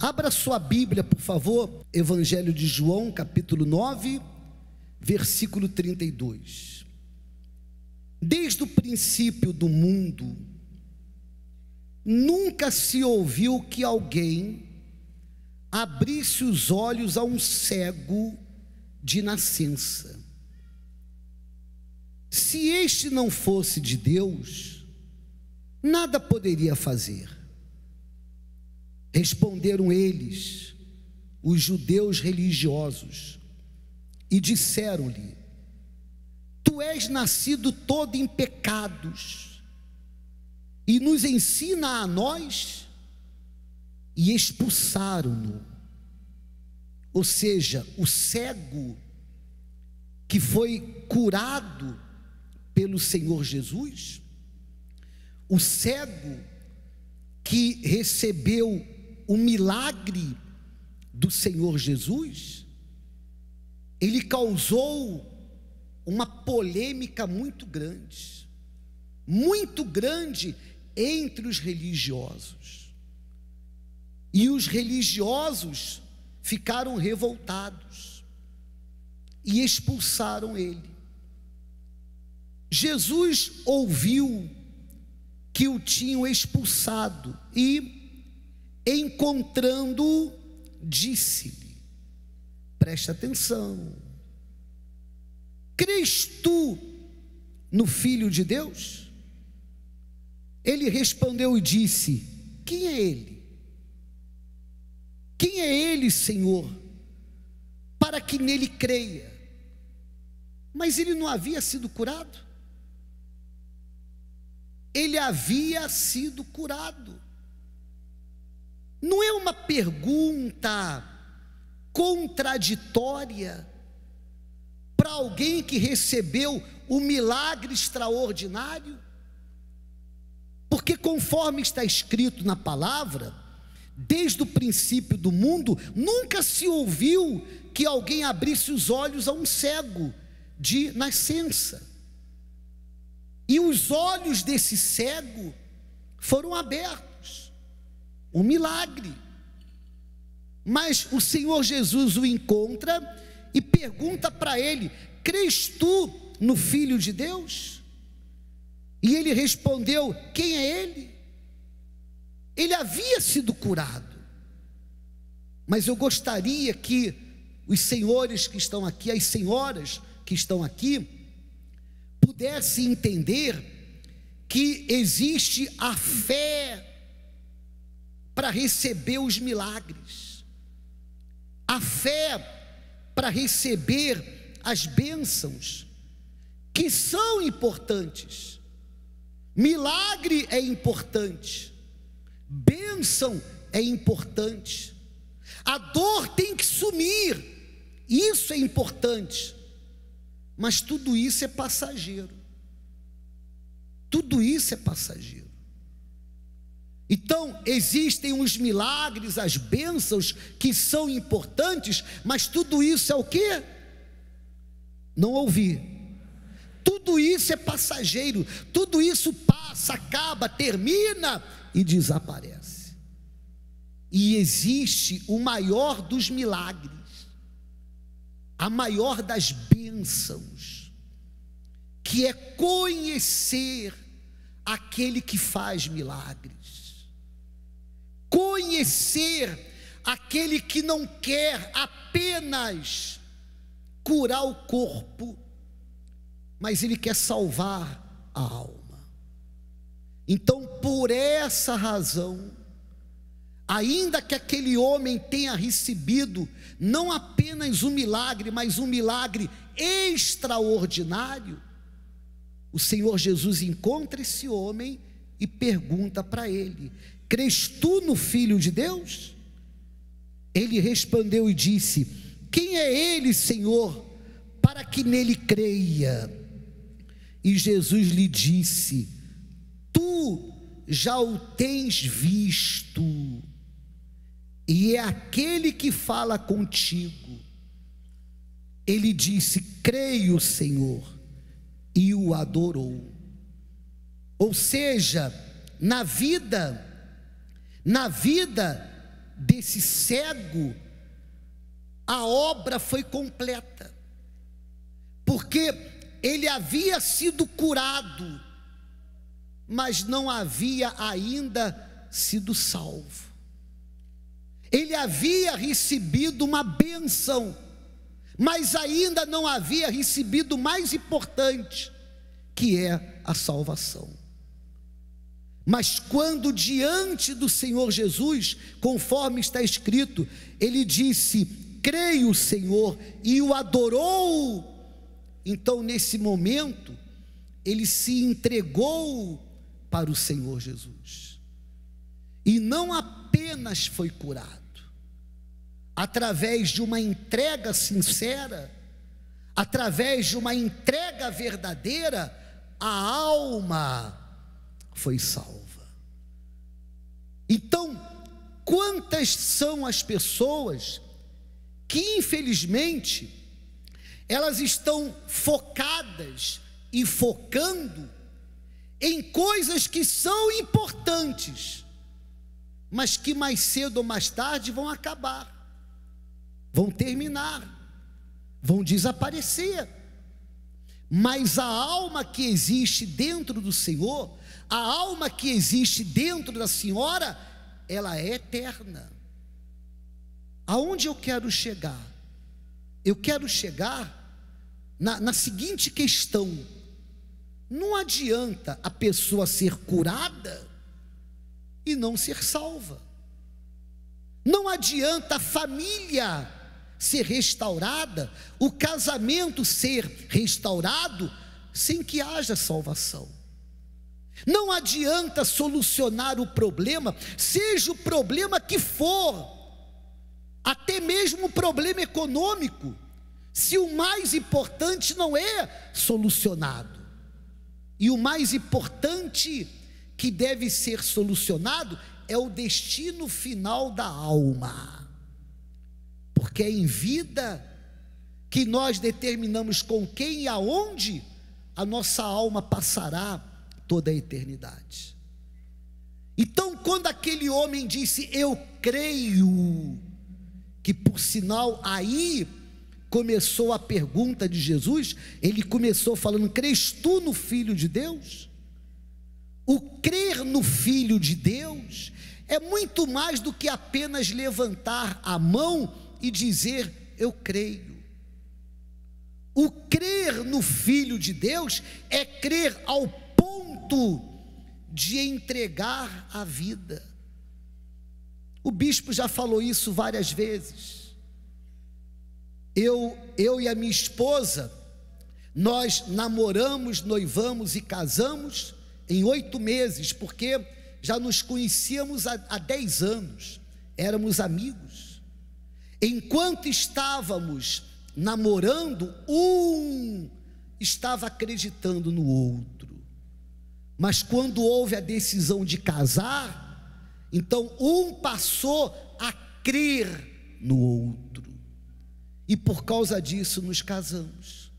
Abra sua Bíblia, por favor, Evangelho de João, capítulo 9, versículo 32. Desde o princípio do mundo, nunca se ouviu que alguém abrisse os olhos a um cego de nascença. Se este não fosse de Deus, nada poderia fazer. Responderam eles, os judeus religiosos, e disseram-lhe: Tu és nascido todo em pecados, e nos ensina a nós? E expulsaram-no. Ou seja, o cego que foi curado pelo Senhor Jesus, o cego que recebeu o milagre do Senhor Jesus, ele causou uma polêmica muito grande entre os religiosos. E os religiosos ficaram revoltados e expulsaram ele. Jesus ouviu que o tinham expulsado e, encontrando-o, disse-lhe: presta atenção, crês tu no Filho de Deus? Ele respondeu e disse: quem é ele? Quem é ele, Senhor, para que nele creia? Mas ele não havia sido curado? Ele havia sido curado. Não é uma pergunta contraditória para alguém que recebeu o milagre extraordinário? Porque, conforme está escrito na palavra, desde o princípio do mundo, nunca se ouviu que alguém abrisse os olhos a um cego de nascença. E os olhos desse cego foram abertos, um milagre. Mas o Senhor Jesus o encontra e pergunta para ele: crês tu no Filho de Deus? E ele respondeu: quem é ele? Ele havia sido curado. Mas eu gostaria que os senhores que estão aqui, as senhoras que estão aqui, pudessem entender que existe a fé para receber os milagres, a fé para receber as bênçãos, que são importantes. Milagre é importante, bênção é importante, a dor tem que sumir, isso é importante, mas tudo isso é passageiro. Tudo isso é passageiro. Então, existem os milagres, as bênçãos que são importantes, mas tudo isso é o quê? Não ouvi. Tudo isso é passageiro, tudo isso passa, acaba, termina e desaparece. E existe o maior dos milagres, a maior das bênçãos, que é conhecer aquele que faz milagres, conhecer aquele que não quer apenas curar o corpo, mas ele quer salvar a alma. Então, por essa razão, ainda que aquele homem tenha recebido não apenas um milagre, mas um milagre extraordinário, o Senhor Jesus encontra esse homem e pergunta para ele: crês tu no Filho de Deus? Ele respondeu e disse: quem é ele, Senhor, para que nele creia? E Jesus lhe disse: tu já o tens visto, e é aquele que fala contigo. Ele disse: creio, Senhor, e o adorou. Ou seja, na vida desse cego, a obra foi completa, porque ele havia sido curado, mas não havia ainda sido salvo. Ele havia recebido uma bênção, mas ainda não havia recebido o mais importante, que é a salvação. Mas quando diante do Senhor Jesus, conforme está escrito, ele disse: creio, Senhor, e o adorou. Então nesse momento ele se entregou para o Senhor Jesus, e não apenas foi curado, através de uma entrega sincera, através de uma entrega verdadeira, a alma foi salva. Então, quantas são as pessoas que infelizmente elas estão focadas e focando em coisas que são importantes, mas que mais cedo ou mais tarde vão acabar, vão terminar, vão desaparecer. Mas a alma que existe dentro do Senhor, a alma que existe dentro da Senhora, ela é eterna. Aonde eu quero chegar? Eu quero chegar na seguinte questão: não adianta a pessoa ser curada e não ser salva. Não adianta a família ser restaurada, o casamento ser restaurado, sem que haja salvação. Não adianta solucionar o problema, seja o problema que for, até mesmo o problema econômico, se o mais importante não é solucionado. E o mais importante que deve ser solucionado é o destino final da alma, porque é em vida que nós determinamos com quem e aonde a nossa alma passará toda a eternidade. Então, quando aquele homem disse: eu creio, que por sinal aí começou a pergunta de Jesus, ele começou falando: crês tu no Filho de Deus? O crer no Filho de Deus é muito mais do que apenas levantar a mão e dizer: eu creio. O crer no Filho de Deus é crer ao ponto de entregar a vida. O bispo já falou isso várias vezes. Eu e a minha esposa, nós namoramos, noivamos e casamos em 8 meses, porque já nos conhecíamos há 10 anos, éramos amigos. Enquanto estávamos namorando, um estava acreditando no outro, mas quando houve a decisão de casar, então um passou a crer no outro, e por causa disso nos casamos.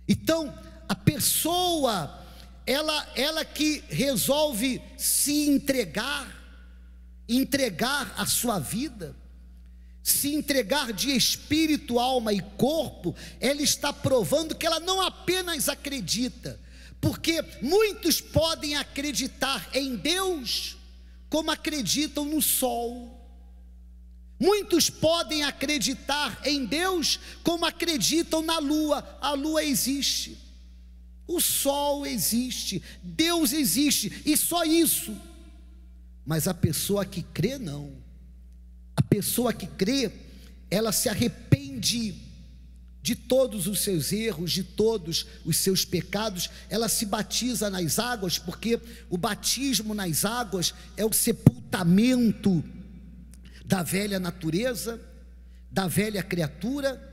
Então a pessoa, ela que resolve se entregar a sua vida, se entregar de espírito, alma e corpo, ela está provando que ela não apenas acredita, porque muitos podem acreditar em Deus como acreditam no sol. Muitos podem acreditar em Deus como acreditam na lua. A lua existe, o sol existe, Deus existe, e só isso. Mas a pessoa que crê, não. A pessoa que crê, ela se arrepende de todos os seus erros, de todos os seus pecados. Ela se batiza nas águas, porque o batismo nas águas é o sepultamento da velha natureza, da velha criatura,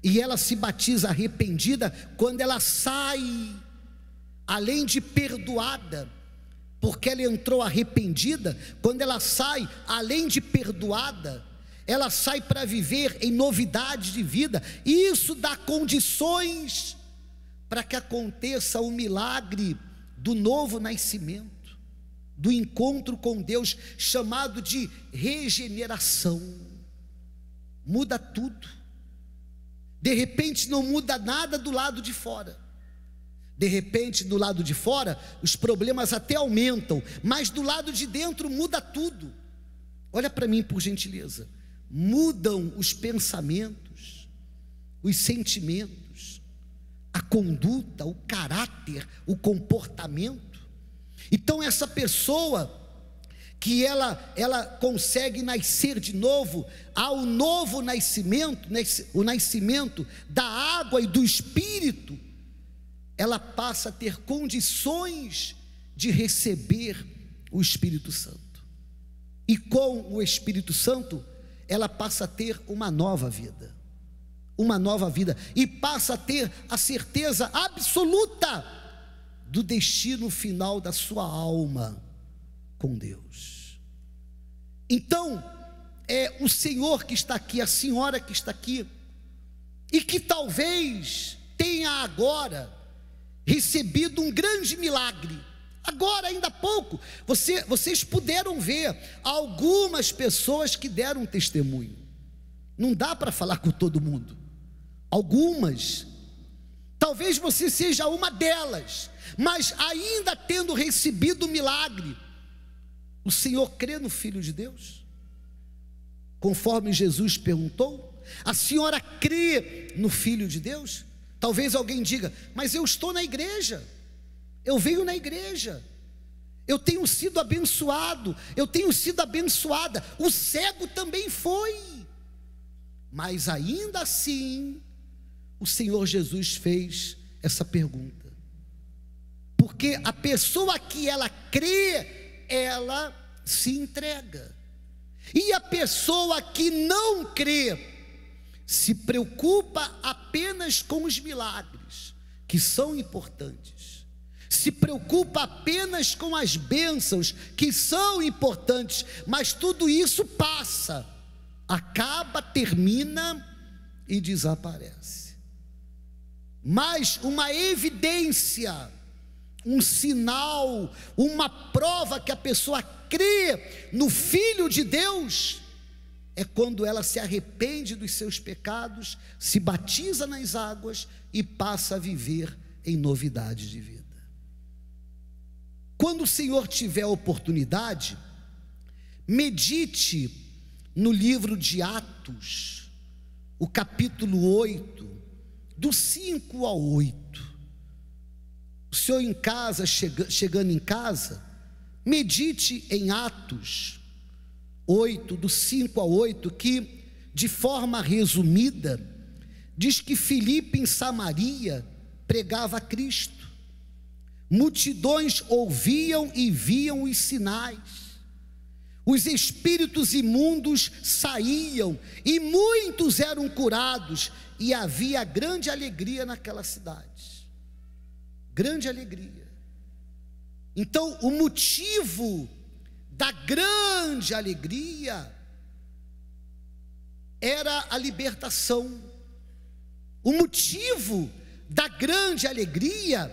e ela se batiza arrependida quando ela sai, além de perdoada, porque ela entrou arrependida. Quando ela sai, além de perdoada, ela sai para viver em novidade de vida, e isso dá condições para que aconteça o milagre do novo nascimento. do encontro com Deus, chamado de regeneração. Muda tudo. De repente não muda nada do lado de fora. De repente, do lado de fora, os problemas até aumentam, mas do lado de dentro muda tudo. Olha para mim, por gentileza. Mudam os pensamentos, os sentimentos, a conduta, o caráter, o comportamento. Então essa pessoa que ela consegue nascer de novo, ao novo nascimento, o nascimento da água e do Espírito, ela passa a ter condições de receber o Espírito Santo. E com o Espírito Santo, ela passa a ter uma nova vida. Uma nova vida. E passa a ter a certeza absoluta do destino final da sua alma com Deus. Então, é o Senhor que está aqui, a senhora que está aqui, e que talvez tenha agora recebido um grande milagre. Agora, ainda há pouco, vocês puderam ver algumas pessoas que deram testemunho. Não dá para falar com todo mundo. Algumas. Talvez você seja uma delas, mas ainda tendo recebido o milagre, o Senhor crê no Filho de Deus? Conforme Jesus perguntou, a senhora crê no Filho de Deus? Talvez alguém diga, mas eu estou na igreja, eu venho na igreja, eu tenho sido abençoado, eu tenho sido abençoada, o cego também foi. Mas ainda assim, o Senhor Jesus fez essa pergunta, porque a pessoa que ela crê, ela se entrega, e a pessoa que não crê, se preocupa apenas com os milagres, que são importantes, se preocupa apenas com as bênçãos, que são importantes, mas tudo isso passa, acaba, termina e desaparece. Mas uma evidência, um sinal, uma prova que a pessoa crê no Filho de Deus, é quando ela se arrepende dos seus pecados, se batiza nas águas e passa a viver em novidade de vida. Quando o Senhor tiver a oportunidade, medite no livro de Atos, o capítulo 8, do 5 ao 8. O senhor em casa, chegando em casa, medite em Atos 8, do 5 ao 8, que de forma resumida, diz que Filipe em Samaria pregava a Cristo, multidões ouviam e viam os sinais, os espíritos imundos saíam, e muitos eram curados, e havia grande alegria naquela cidade, grande alegria. Então o motivo da grande alegria era a libertação. O motivo da grande alegria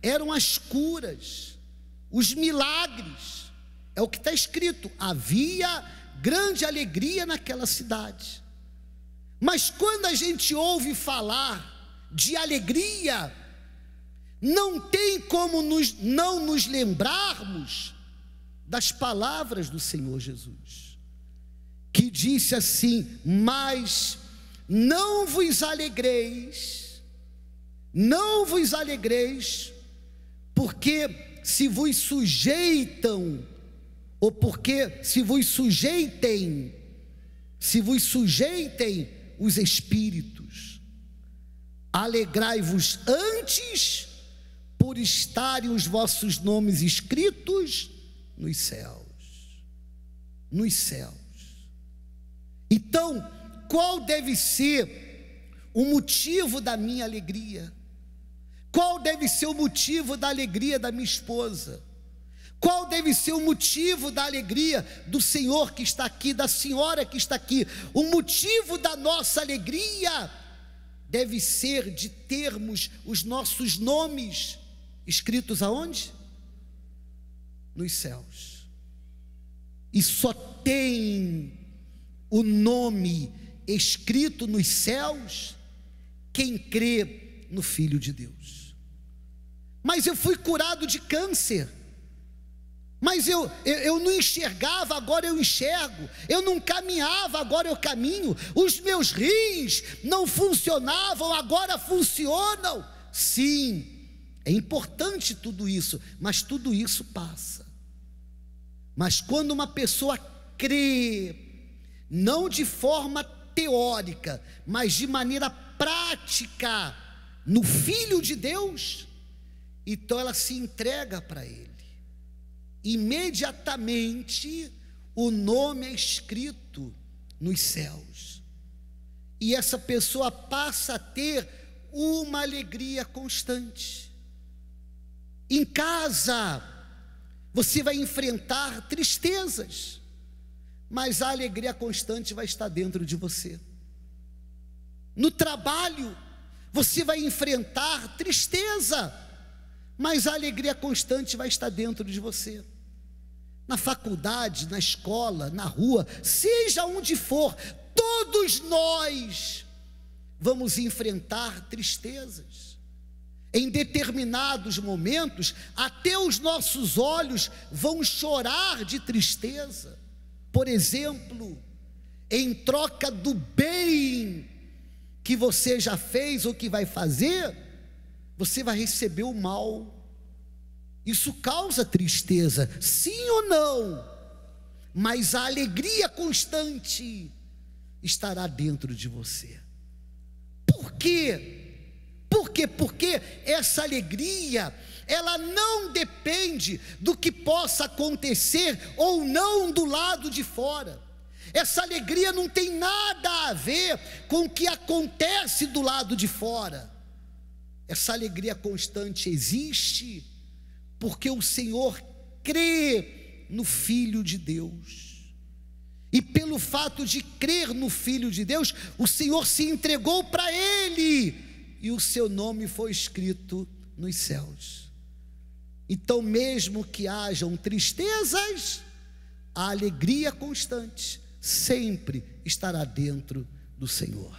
eram as curas, os milagres. É o que está escrito, havia grande alegria naquela cidade. Mas quando a gente ouve falar de alegria, não tem como não nos lembrarmos das palavras do Senhor Jesus, que disse assim: mas não vos alegreis, porque se vos sujeitam, ou porque se vos sujeitem os espíritos, alegrai-vos antes por estarem os vossos nomes escritos nos céus, nos céus. Então, qual deve ser o motivo da minha alegria? Qual deve ser o motivo da alegria da minha esposa? Qual deve ser o motivo da alegria do senhor que está aqui, da senhora que está aqui? O motivo da nossa alegria deve ser de termos os nossos nomes escritos aonde? nos céus. E só tem o nome escrito nos céus quem crê no Filho de Deus. Mas eu fui curado de câncer, mas eu não enxergava, agora eu enxergo. Eu não caminhava, agora eu caminho. Os meus rins não funcionavam, agora funcionam. Sim, é importante tudo isso, mas tudo isso passa. Mas quando uma pessoa crê, não de forma teórica, mas de maneira prática, no Filho de Deus, então ela se entrega para Ele. Imediatamente o nome é escrito nos céus, e essa pessoa passa a ter uma alegria constante. Em casa você vai enfrentar tristezas, mas a alegria constante vai estar dentro de você. No trabalho você vai enfrentar tristeza, mas a alegria constante vai estar dentro de você. Na faculdade, na escola, na rua, seja onde for, todos nós vamos enfrentar tristezas. Em determinados momentos, até os nossos olhos vão chorar de tristeza. Por exemplo, em troca do bem que você já fez ou que vai fazer, você vai receber o mal. Isso causa tristeza, sim ou não? Mas a alegria constante estará dentro de você. Por quê? Porque essa alegria, ela não depende do que possa acontecer ou não do lado de fora. Essa alegria não tem nada a ver com o que acontece do lado de fora. Essa alegria constante existe porque o Senhor crê no Filho de Deus. E pelo fato de crer no Filho de Deus, o Senhor se entregou para Ele, e o seu nome foi escrito nos céus. Então, mesmo que hajam tristezas, a alegria constante sempre estará dentro do Senhor.